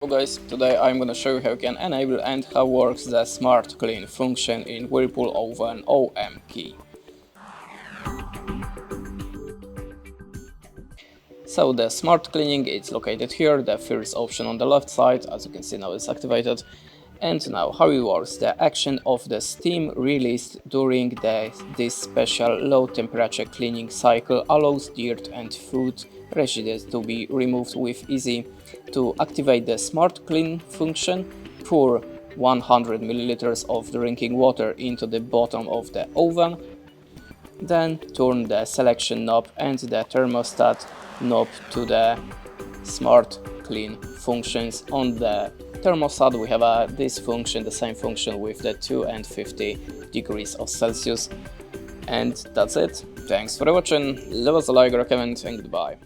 Hello guys, today I'm gonna show you how you can enable and how works the Smart Clean function in Whirlpool Oven OMK. So the Smart Cleaning is located here, the first option on the left side, as you can see now it's activated. And now how it works, the action of the steam released during this special low temperature cleaning cycle allows dirt and food residues to be removed with easy. To activate the Smart Clean function, pour 100 ml of drinking water into the bottom of the oven, then turn the selection knob and the thermostat knob to the Smart Clean functions. On the thermostat we have this function, the same function with the 2 and 50 degrees of Celsius. And that's it. Thanks for watching, leave us a like or a comment and goodbye.